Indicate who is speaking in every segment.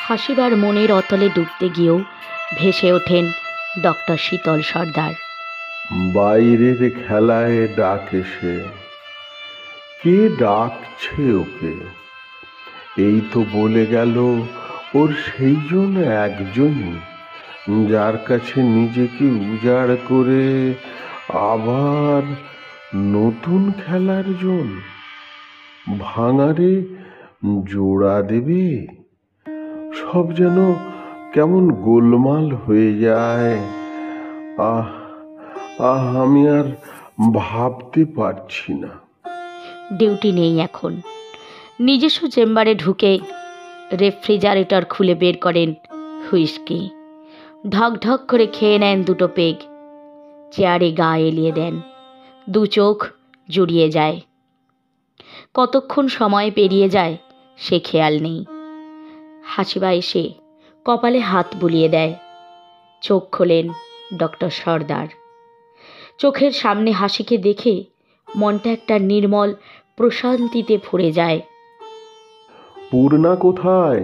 Speaker 1: হাসিবার মনের অতলে ডুবতে গিয়েও ভেসে ওঠেন ডক্টর শীতল সর্দার।
Speaker 2: বাইরের খেলায় ডাকে সে, কে ডাকছে ওকে? এই তো বলে গেল ওর সেই জন একজনই, যার কাছে নিজেকে উজাড় করে আবার নতুন খেলার জন ভাঙারে জোড়া দেবে। সব যেন কেমন গোলমাল হয়ে যায়। আহ আহ আমি আর ভাবতে পারছি না।
Speaker 1: ডিউটি নেই এখন। নিজস্ব চেম্বারে ঢুকে রেফ্রিজারেটর খুলে বের করেন হুইস্কি। ঢক ঢক করে খেয়ে নেন দুটো পেগ। চেয়ারে গা এলিয়ে দেন, দু চোখ জুড়িয়ে যায়। কতক্ষণ সময় পেরিয়ে যায় সে খেয়াল নেই। হাসিবা এসে কপালে হাত বুলিয়ে দেয়। চোখ খোলেন ডক্টর সর্দার। চোখের সামনে হাসিকে দেখে মনটা একটা নির্মল প্রশান্তিতে ভরে যায়।
Speaker 2: পূর্ণা কোথায়?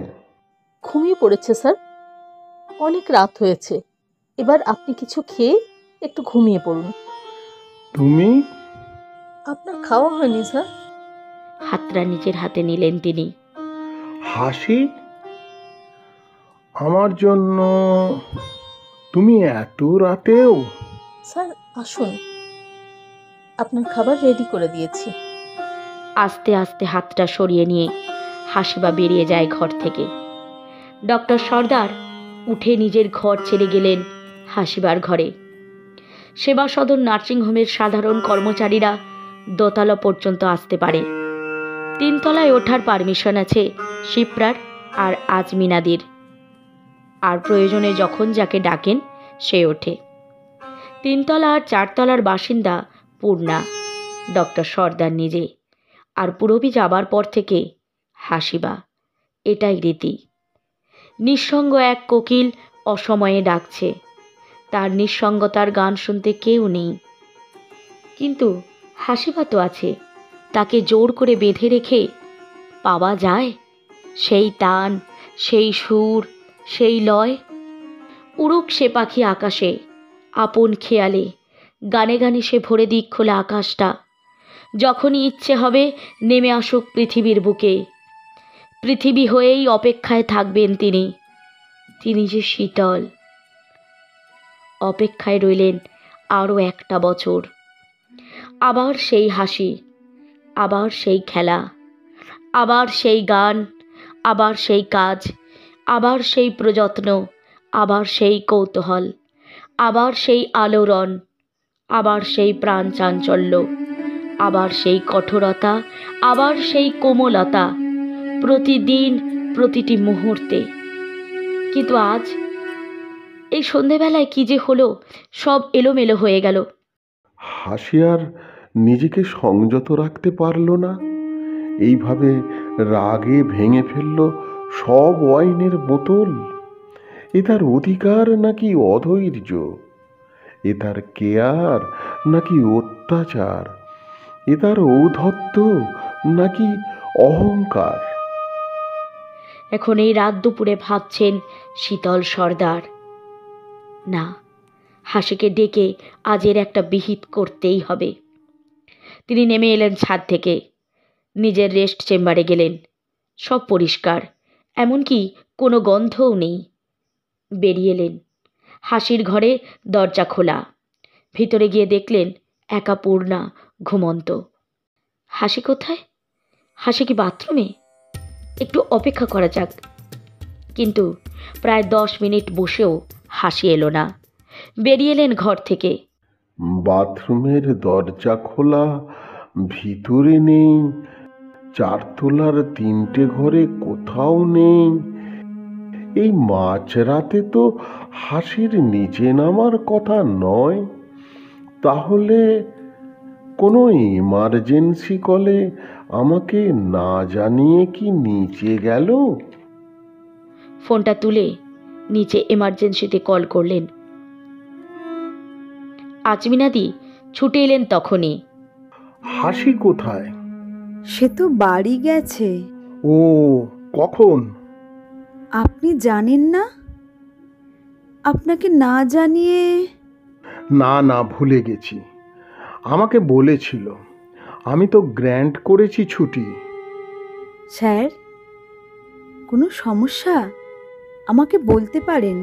Speaker 3: ঘুমিয়ে পড়েছে স্যার, অনেক রাত হয়েছে। এবার আপনি কিছু খেয়ে একটু ঘুমিয়ে পড়ুন।
Speaker 2: তুমি?
Speaker 3: আপনার খাওয়া হয়নি স্যার?
Speaker 1: হাতটা নিজের হাতে নিলেন তিনি।
Speaker 2: হাসি, আমার জন্য তুমি এত রাতেও?
Speaker 3: স্যার আসুন, আপনার খাবার রেডি করে দিয়েছি।
Speaker 1: আস্তে আস্তে হাতটা সরিয়ে নিয়ে হাসিবা বেরিয়ে যায় ঘর থেকে। ডক্টর সর্দার উঠে নিজের ঘর ছেড়ে গেলেন হাসিবার ঘরে। সেবা সদন নার্সিংহোমের সাধারণ কর্মচারীরা দোতলা পর্যন্ত আসতে পারে। 3 তলায় ওঠার পারমিশন আছে শিপ্রার আর আজমিনাদির। আর প্রয়োজনে যখন যাকে ডাকেন সে ওঠে। 3 তলা আর 4 তলার বাসিন্দা পূর্ণা, ডক্টর সর্দার নিজে, আর পুরবী যাবার পর থেকে হাসিবা। এটাই রীতি। নিঃসঙ্গ এক কোকিল অসময়ে ডাকছে। তার নিঃসঙ্গতার গান শুনতে কেউ নেই, কিন্তু হাসিবা তো আছে। তাকে জোর করে বেঁধে রেখে পাওয়া যায় সেই টান, সেই সুর, সেই লয়। উড়ুক সে পাখি আকাশে আপন খেয়ালে, গানে গানে সে ভরে দিক খোলা আকাশটা। যখনই ইচ্ছে হবে নেমে আসুক পৃথিবীর বুকে। পৃথিবী হয়েই অপেক্ষায় থাকবেন তিনি। তিনি যে শীতল। অপেক্ষায় রইলেন আরও একটা বছর। আবার সেই হাসি, আবার সেই খেলা, আবার সেই গান, আবার সেই কাজ, আবার সেই প্রযত্ন, আবার সেই কৌতূহল, আবার সেই আলোড়ন, আবার সেই প্রাণ চাঞ্চল্য, আবার সেই কঠোরতা, আবার সেই কোমলতা, প্রতিদিন প্রতিটি মুহূর্তে। কিন্তু আজ এই সন্ধেবেলায় কি যে হলো, সব এলোমেলো হয়ে গেল।
Speaker 2: হাসি আর নিজেকে সংযত রাখতে পারল না। এইভাবে রাগে ভেঙে ফেলল সব ওয়াইনের বোতল। এ তার অধিকার নাকি অধৈর্য? এ তার কেয়ার নাকি অত্যাচার? এ তার ঔদ্ধত্য নাকি অহংকার?
Speaker 1: এখন এই রাত দুপুরে ভাবছেন শীতল সর্দার। না, হাসিকে ডেকে আজের একটা বিহিত করতেই হবে। তিনি নেমে এলেন ছাদ থেকে, নিজের রেস্ট চেম্বারে গেলেন। সব পরিষ্কার, এমনকি কোনো গন্ধও নেই। বেরিয়ে এলেন। হাসির ঘরে দরজা খোলা। ভিতরে গিয়ে দেখলেন একা পূর্ণা ঘুমন্ত। হাসি কোথায়? হাসি কি বাথরুমে? একটু অপেক্ষা করা যাক। কিন্তু প্রায় 10 মিনিট বসেও হাসি এলো না। বেরিয়ে এলেন ঘর থেকে।
Speaker 2: বাথরুমের দরজা খোলা, ভিতরে নেই। 4 তলার 3টে ঘরে কোথাও নেই। এই মাঝরাতে তো হাসির নিচে নামার কথা নয়। তাহলে কোনো ইমার্জেন্সি কলে আমাকে না জানিয়ে কি নিচে গেল?
Speaker 1: ফোনটা তুলে নিচে এমার্জেন্সিতে কল করলেন। আজমিনাদি ছুটে এলেন তখনই।
Speaker 2: হাসি কোথায়?
Speaker 4: সে তো বাড়ি গেছে।
Speaker 2: ও, কখন?
Speaker 4: আপনি জানেন না? আপনাকে না জানিয়ে...
Speaker 2: না না, ভুলে গেছি। আমাকে বলেছিল। আমি তো গ্র্যান্ট করেছি ছুটি।
Speaker 4: স্যার, কোনো সমস্যা? আমাকে বলতে পারেন।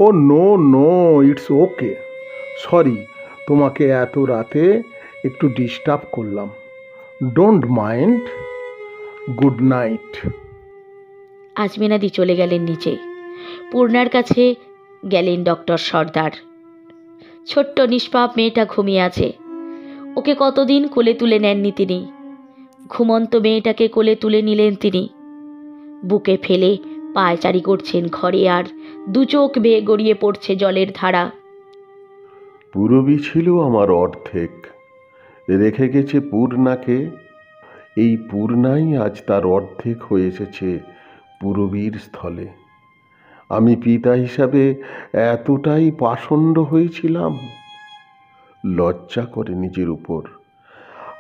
Speaker 2: Oh no no, it's okay. Sorry, তোমাকে এত রাতে একটু ডিস্টার্ব করলাম। Don't mind. Good night.
Speaker 1: আজমিনাদি চলে গেলেন নিচে। পূর্ণার কাছে গেলেন ডক্টর সর্দার। ছোট্ট নিষ্পাপ মেয়েটা ঘুমিয়ে আছে। ওকে কতদিন কোলে তুলে নেননি তিনি। ঘুমন্ত মেয়েটাকে কোলে তুলে নিলেন তিনি। বুকে ফেলে পায়চারি করছেন ঘরে, আর দু চোখ বেয়ে গড়িয়ে পড়ছে জলের ধারা।
Speaker 2: পূরবী ছিল আমার অর্ধেক, রেখে গেছে পূর্ণাকে। এই পূর্ণাই আজ তার অর্ধেক হয়ে এসেছে পূরবীর স্থলে। আমি পিতা হিসাবে এতটাই পাষণ্ড হয়েছিলাম। লজ্জা করে নিজের উপর।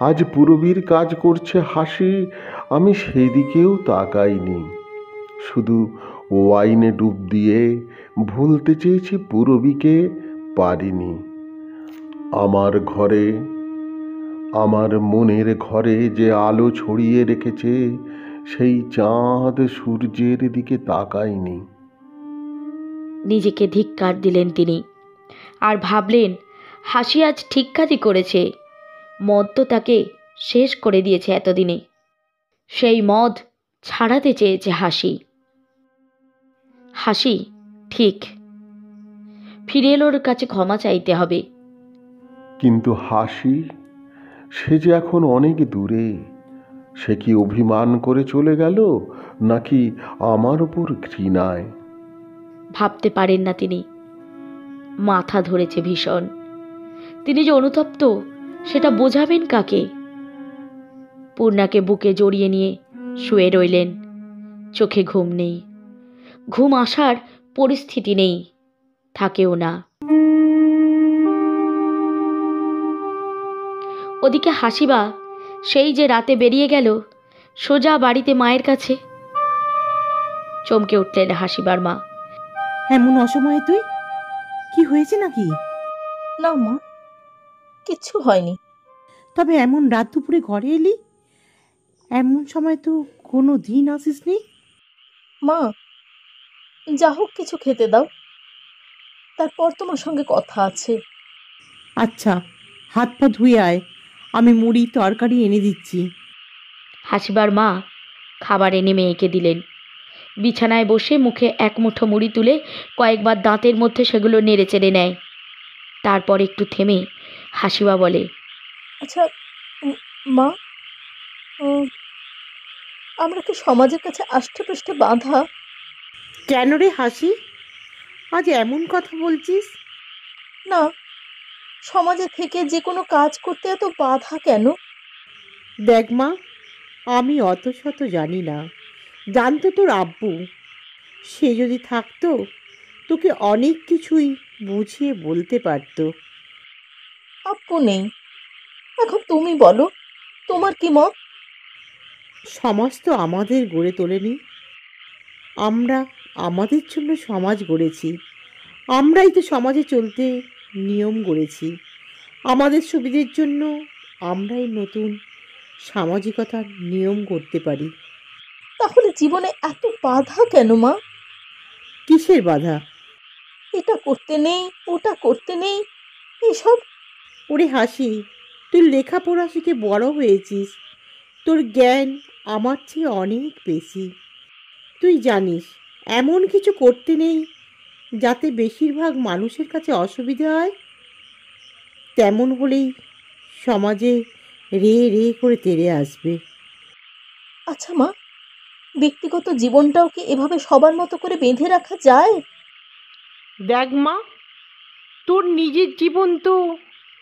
Speaker 2: আজ পূরবীর কাজ করছে হাসি, আমি সেদিকেও তাকাইনি। শুধু ওয়াইনে ডুব দিয়ে ভুলতে চেয়েছি পূরবীকে, পারিনি। আমার ঘরে, আমার মনের ঘরে যে আলো ছড়িয়ে রেখেছে, সেই চাঁদ সূর্যের দিকে তাকায়নি।
Speaker 1: নিজেকে ধিক্কার দিলেন তিনি, আর ভাবলেন হাসি আজ ঠিক কাজই করেছে। মদ তো তাকে শেষ করে দিয়েছে এতদিনে। সেই মদ ছাড়াতে চেয়েছে হাসি। হাসি ঠিক ফিরে এলো, ওর কাছে ক্ষমা চাইতে হবে।
Speaker 2: কিন্তু হাসি, সে যে এখন অনেক দূরে। সে কি অভিমান করে চলে গেল, নাকি আমার উপর ঘৃণায়?
Speaker 1: ভাবতে পারেন না তিনি। মাথা ধরেছে ভীষণ। তিনি যে অনুতপ্ত, সেটা বোঝাবেন কাকে? পূর্ণাকে বুকে জড়িয়ে নিয়ে শুয়ে রইলেন। চোখে ঘুম নেই, ঘুম আসার পরিস্থিতি নেই, থাকেও না। ওদিকে হাসিবা সেই যে রাতে বেরিয়ে গেল সোজা বাড়িতে মায়ের কাছে। চমকে উঠলেন হাসিবার মা।
Speaker 5: এমন অসময়ে তুই? কি হয়েছে নাকি?
Speaker 3: না মা, কিচ্ছু হয়নি।
Speaker 5: তবে এমন রাত দুপুরে ঘরে এলি? এমন সময় তো কোনো দিন আসিসনি।
Speaker 3: মা, যা হোক কিছু খেতে দাও, তারপর তোমার সঙ্গে কথা আছে।
Speaker 5: আচ্ছা, হাত পা ধুয়ে আয়, আমি মুড়ি তরকারি এনে দিচ্ছি।
Speaker 1: হাসিবার মা খাবার এনে মেয়েকে দিলেন। বিছানায় বসে মুখে এক মুঠো মুড়ি তুলে কয়েকবার দাঁতের মধ্যে সেগুলো নেড়ে চেড়ে নেয়। তারপর একটু থেমে হাসিবা বলে,
Speaker 3: আচ্ছা মা, আমরা কি সমাজের কাছে আষ্টে পৃষ্ঠে বাঁধা?
Speaker 5: কেন রে হাসি, আজ এমন কথা বলছিস?
Speaker 3: না, সমাজে থেকে যে কোনো কাজ করতে এত বাধা কেন?
Speaker 5: দেখ মা, আমি অত শত জানি না। জানতো তোর আব্বু, সে যদি থাকতো তোকে অনেক কিছুই বুঝিয়ে বলতে পারতো।
Speaker 3: আপু নেই, এখন তুমি বলো, তোমার কি মত?
Speaker 5: সমাজ তো আমাদের গড়ে তোলেনি, আমরা আমাদের জন্য সমাজ গড়েছি। আমরাই তো সমাজে চলতে নিয়ম গড়েছি। আমাদের সুবিধের জন্য আমরাই নতুন সামাজিকতার নিয়ম করতে পারি।
Speaker 3: তাহলে জীবনে এত বাধা কেন মা?
Speaker 5: কিসের বাধা?
Speaker 3: এটা করতে নেই, ওটা করতে নেই, এসব।
Speaker 5: ওরে হাসি, তুই লেখাপড়া শিখে বড় হয়েছিস, তোর জ্ঞান আমার চেয়ে অনেক বেশি। তুই জানিস এমন কিছু করতে নেই যাতে বেশিরভাগ মানুষের কাছে অসুবিধা হয়। তেমন হলেই সমাজে রে রে করে তেড়ে আসবে।
Speaker 3: আচ্ছা মা, ব্যক্তিগত জীবনটাও কি এভাবে সবার মতো করে বেঁধে রাখা যায়?
Speaker 5: দেখ মা, তোর নিজের জীবন তো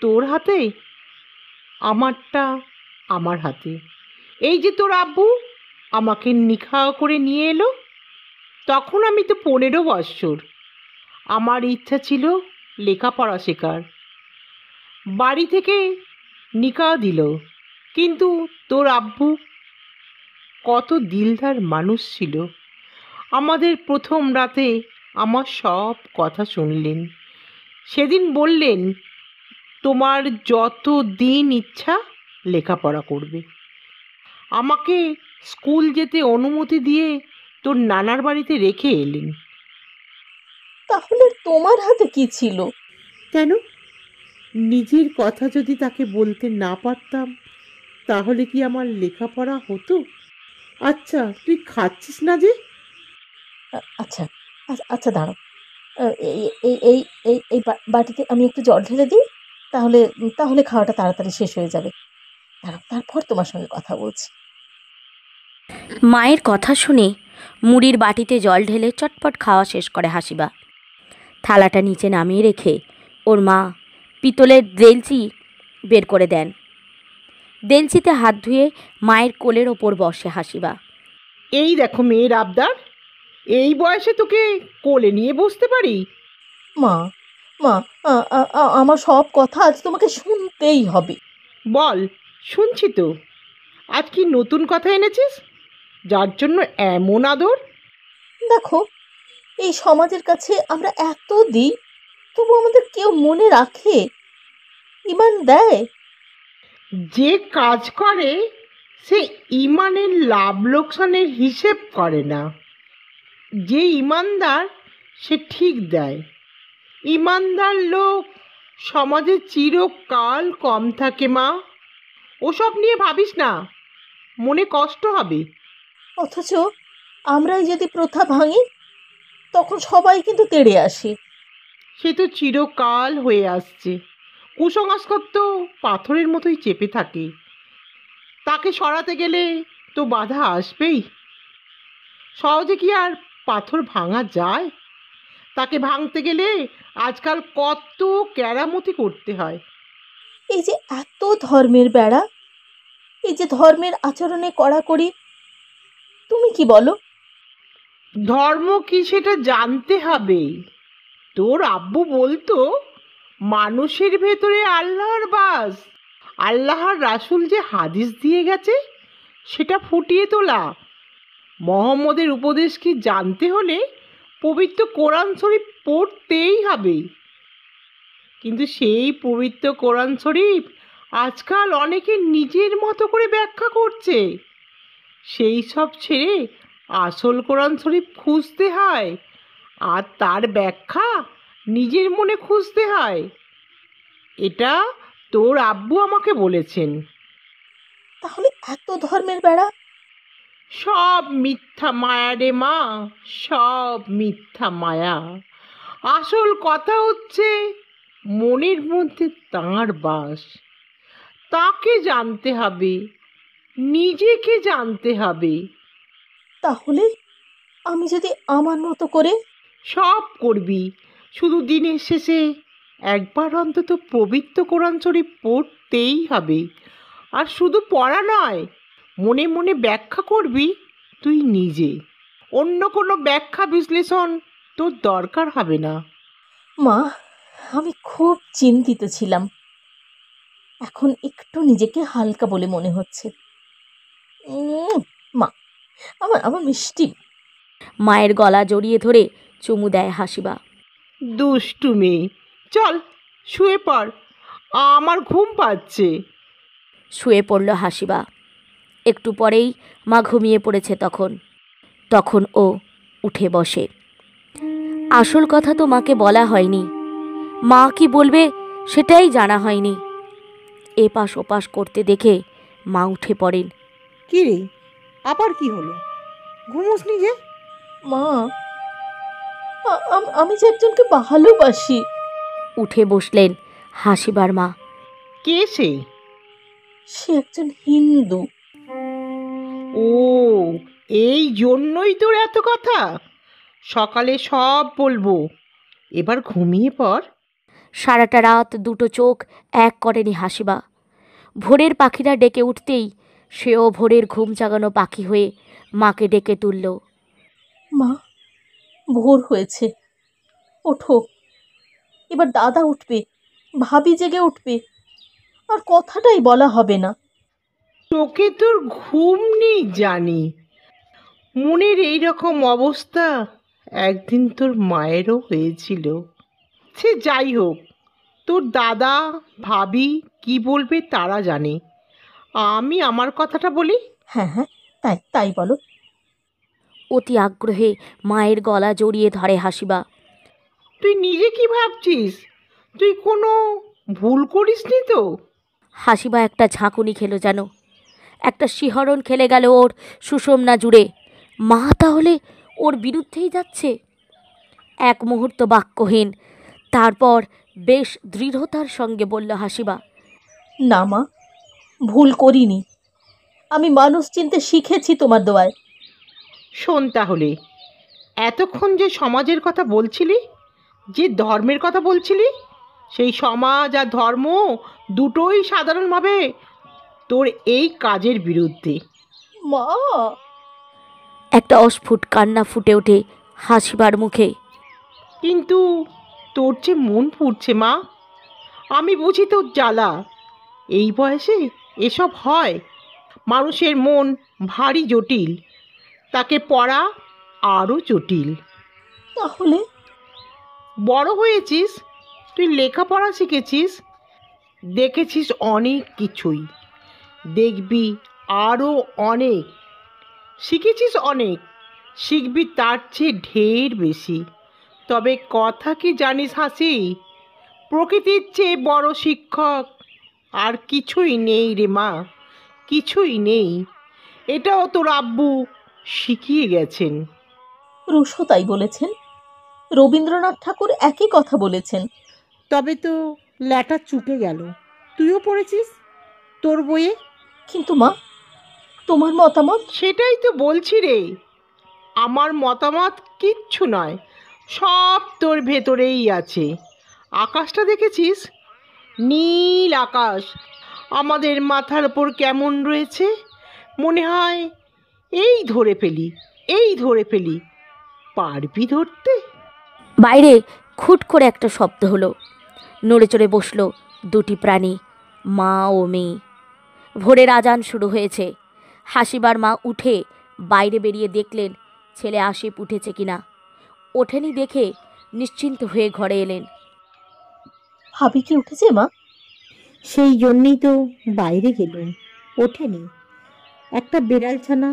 Speaker 5: তোর হাতে, আমারটা আমার হাতে। এই যে তোর আব্বু আমাকে নিখা করে নিয়ে এলো, তখন আমি তো 15 বৎসর। আমার ইচ্ছা ছিল লেখাপড়া শেখার। বাড়ি থেকে নিকা দিল, কিন্তু তোর আব্বু কত দিলদার মানুষ ছিল, আমাদের প্রথম রাতে আমার সব কথা শুনলেন। সেদিন বললেন, তোমার যত দিন ইচ্ছা লেখাপড়া করবে। আমাকে স্কুল যেতে অনুমতি দিয়ে তোর নানার বাড়িতে রেখে এলেন।
Speaker 3: তাহলে তোমার হাতে কি ছিল?
Speaker 5: কেন? নিজের কথা যদি তাকে বলতে না পারতাম তাহলে কি আমার লেখাপড়া হতো? আচ্ছা, তুই খাচ্ছিস না যে?
Speaker 3: আচ্ছা আচ্ছা আচ্ছা, দাঁড়াও। এই এই এই এই এই বাটিতে আমি একটু জল ঢেলে দিই, তাহলে তাহলে খাওয়াটা তাড়াতাড়ি শেষ হয়ে যাবে। দাঁড়াও, তারপর তোমার সঙ্গে কথা বলছি।
Speaker 1: মায়ের কথা শুনে মুড়ির বাটিতে জল ঢেলে চটপট খাওয়া শেষ করে হাসিবা। থালাটা নিচে নামিয়ে রেখে ওর মা পিতলের দেলচি বের করে দেন। দেলচিতে হাত ধুয়ে মায়ের কোলের ওপর বসে হাসিবা।
Speaker 5: এই দেখো মেয়ের আবদার, এই বয়সে তোকে কোলে নিয়ে বসতে পারি?
Speaker 3: মা, মা, আমার সব কথা আজ তোমাকে শুনতেই হবে।
Speaker 5: বল, শুনছি তো। আজ কি নতুন কথা এনেছিস যার জন্য এমন আদর?
Speaker 3: দেখো, এই সমাজের কাছে আমরা এত দিই, তবু আমাদের কেউ মনে রাখে, ইমান দেয়?
Speaker 5: যে কাজ করে সে ইমানের লাভ লোকসানের হিসেব করে না। যে ইমানদার সে ঠিক দেয়। ইমানদার লোক সমাজে চিরকাল কম থাকে মা। ওসব নিয়ে ভাবিস না, মনে কষ্ট হবে।
Speaker 3: অথচ আমরাই যদি প্রথা ভাঙি, তখন সবাই কিন্তু তেড়ে আসে।
Speaker 5: সে তো চিরকাল হয়ে আসছে। কুসংস্কার তো পাথরের মতোই চেপে থাকে, তাকে সরাতে গেলে তো বাধা আসবেই। সহজে কি আর পাথর ভাঙা যায়? তাকে ভাঙতে গেলে আজকাল কত কেরামতি করতে হয়।
Speaker 3: এই যে এত ধর্মের বেড়া, এই যে ধর্মের আচরণে কড়াকড়ি, তুমি কি বলো?
Speaker 5: ধর্ম কি সেটা জানতে হবে। তোর আব্বু বলতো, মানুষের ভেতরে আল্লাহর বাস। আল্লাহর রাসূল যে হাদিস দিয়ে গেছে সেটা ফুটিয়ে তোলা। মোহাম্মদের উপদেশ কি জানতে হলে পবিত্র কোরআন শরীফ পড়তেই হবে। কিন্তু সেই পবিত্র কোরআন শরীফ আজকাল অনেকে নিজের মতো করে ব্যাখ্যা করছে। সেই সব ছেড়ে আসল কোরআন শরীফ খুঁজতে হয়, আর তার ব্যাখ্যা নিজের মনে খুঁজতে হয়। এটা তোর আব্বু আমাকে বলেছেন।
Speaker 3: তাহলে এত ধর্মের বেড়া?
Speaker 5: সব মিথ্যা মায়া রে মা, সব মিথ্যা মায়া। আসল কথা হচ্ছে মনের মধ্যে তাঁর বাস। তাকে জানতে হবে, নিজেকে জানতে হবে।
Speaker 3: তাহলে আমি যদি আমার মতো করে...
Speaker 5: সব করবি, শুধু দিনের শেষে একবার অন্তত পবিত্র কোরআন শরীফ পড়তেই হবে। আর শুধু পড়া নয়, মনে মনে ব্যাখ্যা করবি তুই নিজে। অন্য কোনো ব্যাখ্যা বিশ্লেষণ তোর দরকার হবে না।
Speaker 3: মা, আমি খুব চিন্তিত ছিলাম, এখন একটু নিজেকে হালকা বলে মনে হচ্ছে। মা, আমার আমার মিষ্টি।
Speaker 1: মায়ের গলা জড়িয়ে ধরে চুমু দেয় হাসিবা।
Speaker 5: দুষ্টু মেয়ে, চল শুয়ে পড়, আমার ঘুম পাচ্ছে।
Speaker 1: শুয়ে পড়ল হাসিবা। একটু পরেই মা ঘুমিয়ে পড়েছে। তখন ও উঠে বসে। আসল কথা তো মাকে বলা হয়নি, মা কি বলবে সেটাই জানা হয়নি। এপাশ ওপাশ করতে দেখে মা উঠে পড়েন।
Speaker 5: কি রে, আবার কি হলো? ঘুমোসনি যে?
Speaker 3: মা, আমি যে একজনকে ভালোবাসি।
Speaker 1: উঠে বসলেন হাসিবার মা।
Speaker 5: কে সে?
Speaker 3: সে একজন হিন্দু।
Speaker 5: ও, এই জন্যই তোর এত কথা। সকালে সব বলবো, এবার ঘুমিয়ে পড়।
Speaker 1: সারাটা রাত দুটো চোখ এক করেনি হাসিবা। ভোরের পাখিরা ডেকে উঠতেই সেও ভোরের ঘুম জাগানো পাখি হয়ে মাকে ডেকে তুলল।
Speaker 3: মা, ভোর হয়েছে, ওঠো। এবার দাদা উঠবে, ভাবি জেগে উঠবে, আর কথাটাই বলা হবে না।
Speaker 5: তোকে তোর ঘুম নেই জানি, মনের এই রকম অবস্থা একদিন তোর মায়েরও হয়েছিল। সে যাই হোক, তোর দাদা ভাবি কি বলবে তারা জানে। আমি আমার কথাটা বলি।
Speaker 3: হ্যাঁ হ্যাঁ, তাই তাই বলো।
Speaker 1: অতি আগ্রহে মায়ের গলা জড়িয়ে ধরে হাসিবা।
Speaker 5: তুই নিজে কি ভাবছিস? তুই কোনো ভুল করিসনি তো?
Speaker 1: হাসিবা একটা ঝাঁকুনি খেলো যেন, একটা শিহরণ খেলে গেল ওর সুষুম্না জুড়ে। মা তাহলে ওর বিরুদ্ধেই যাচ্ছে। এক মুহূর্ত বাক্যহীন, তারপর বেশ দৃঢ়তার সঙ্গে বলল হাসিবা,
Speaker 3: না মা, ভুল করিনি। আমি মানুষ চিনতে শিখেছি তোমার দোয়ায়।
Speaker 5: শোন তাহলে, এতক্ষণ যে সমাজের কথা বলছিলি, যে ধর্মের কথা বলছিলি, সেই সমাজ আর ধর্ম দুটোই সাধারণভাবে তোর এই কাজের বিরুদ্ধে।
Speaker 3: মা,
Speaker 1: একটা অস্ফুট কান্না ফুটে ওঠে হাসিবার মুখে।
Speaker 5: কিন্তু তোর যে মন পুড়ছে মা, আমি বুঝি তোর জ্বালা। এই বয়সে এসব হয়। মানুষের মন ভারী জটিল, তাকে পড়া আরও জটিল।
Speaker 3: তাহলে
Speaker 5: বড় হয়েছিস, তুই লেখাপড়া শিখেছিস, দেখেছিস অনেক কিছুই, দেখবি আরও অনেক, শিখেছিস অনেক, শিখবি তার চেয়ে ঢের বেশি। তবে কথা কি জানিস হাসি, প্রকৃতির চেয়ে বড় শিক্ষক আর কিছুই নেই রে মা, কিছুই নেই। এটাও তোর আব্বু শিখিয়ে গেছেন।
Speaker 3: রুশো তাই বলেছেন, রবীন্দ্রনাথ ঠাকুর একই কথা বলেছেন।
Speaker 5: তবে তো ল্যাটা চুকে গেল। তুইও পড়েছিস তোর বইয়ে।
Speaker 3: কিন্তু মা, তোমার মতামত?
Speaker 5: সেটাই তো বলছি রে, আমার মতামত কিচ্ছু নয়, সব তোর ভেতরেই আছে। আকাশটা দেখেছিস? নীল আকাশ আমাদের মাথার ওপর কেমন রয়েছে, মনে হয় এই ধরে ফেলি, এই ধরে ফেলি। পারবি ধরতে?
Speaker 1: বাইরে খুট করে একটা শব্দ হলো। নড়ে চড়ে বসলো দুটি প্রাণী, মা ও মেয়ে। ভোরের আজান শুরু হয়েছে। হাসিবার মা উঠে বাইরে বেরিয়ে দেখলেন ছেলে আসিফ উঠেছে কিনা। ওঠেনি দেখে নিশ্চিন্ত হয়ে ঘরে এলেন।
Speaker 3: ভাবি কি উঠেছে মা?
Speaker 6: সেই জন্যেই তো বাইরে গেলুম, ওঠেনি। একটা বেড়াল ছানা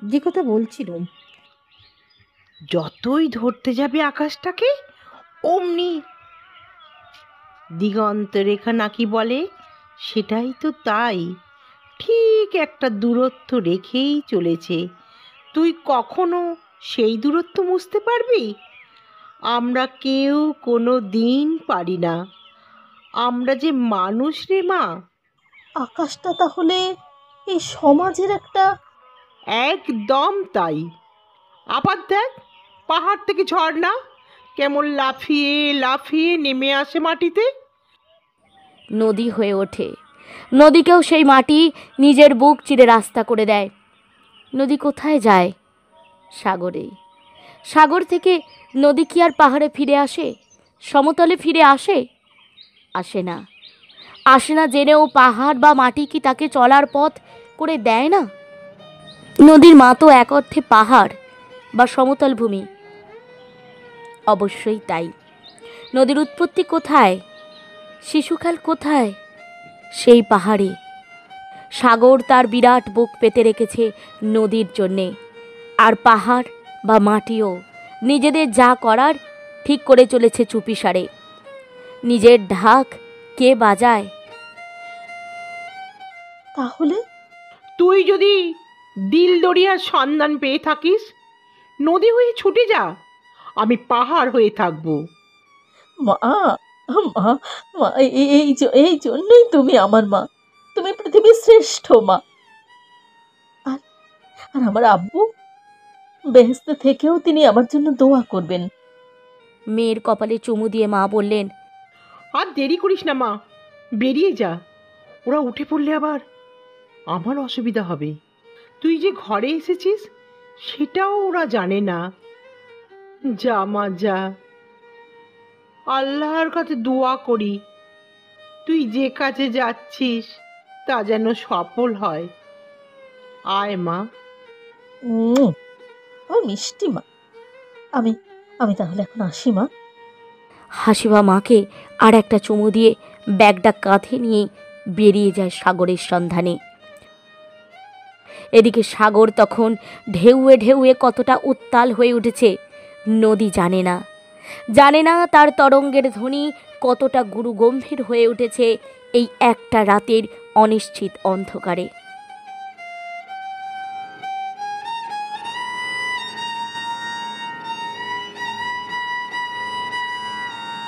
Speaker 6: যে কথা বলছিলুম।
Speaker 5: যতই ধরতে যাবে আকাশটাকে, অমনি দিগন্ত রেখা নাকি বলে, সেটাই তো তাই, ঠিক একটা দূরত্ব রেখেই চলেছে। তুই কখনো সেই দূরত্ব মুছতে পারবি? আমরা কেউ কোনো দিন পারি না। আমরা যে মানুষ রে মা।
Speaker 3: আকাশটা তাহলে এই সমাজের একটা...
Speaker 5: একদম তাই। আবার দেখ, পাহাড় থেকে ঝর্ণা কেমন লাফিয়ে লাফিয়ে নেমে আসে মাটিতে।
Speaker 1: নদী হয়ে ওঠে, নদীকেও সেই মাটি নিজের বুক চিরে রাস্তা করে দেয়। নদী কোথায় যায়? সাগরে। সাগর থেকে নদী কি আর পাহাড়ে ফিরে আসে, সমতলে ফিরে আসে? আসে না। আসে না জেনেও পাহাড় বা মাটি কি তাকে চলার পথ করে দেয় না? নদীর মা তো এক অর্থে পাহাড় বা সমতল ভূমি। অবশ্যই তাই। নদীর উৎপত্তি কোথায়? শিশুকাল কোথায়? সেই পাহাড়ে। সাগর তার বিরাট বুক পেতে রেখেছে নদীর জন্যে। আর পাহাড় বা মাটিও নিজেদের যা করার ঠিক করে চলেছে চুপিসারে। নিজের ঢাক কে বাজায়?
Speaker 3: তাহলে
Speaker 5: তুই যদি দিল দরিয়ার সন্ধান পেয়ে থাকিস, নদী হয়ে ছুটে যা, আমি পাহাড় হয়ে থাকবো।
Speaker 3: মা, মা, মা, এই জন্যই তুমি আমার মা। তুমি পৃথিবীর শ্রেষ্ঠ মা। আর আর আমার আব্বু বেহেশতে থেকেও তিনি আমার জন্য দোয়া করবেন।
Speaker 1: মেয়ের কপালে চুমু দিয়ে মা বললেন,
Speaker 5: আর দেরি করিস না মা, বেরিয়ে যা। ওরা উঠে পড়লে আবার আমার অসুবিধা হবে। তুই যে ঘরে এসেছিস সেটাও ওরা জানে না। যা মা যা, আল্লাহর কাছে দোয়া করি তুই যে কাজে যাচ্ছিস তা যেন সফল হয়। আয় মা,
Speaker 3: আমার মিষ্টি মা। আমি আমি তাহলে এখন আসি মা।
Speaker 1: হাসিবা মাকে আর একটা চুমু দিয়ে ব্যাগটা কাঁধে নিয়ে বেরিয়ে যায় সাগরের সন্ধানে। এদিকে সাগর তখন ঢেউয়ে ঢেউয়ে কতটা উত্তাল হয়ে উঠেছে নদী জানে না, জানে না তার তরঙ্গের ধ্বনি কতটা গুরুগম্ভীর হয়ে উঠেছে এই একটা রাতের অনিশ্চিত অন্ধকারে।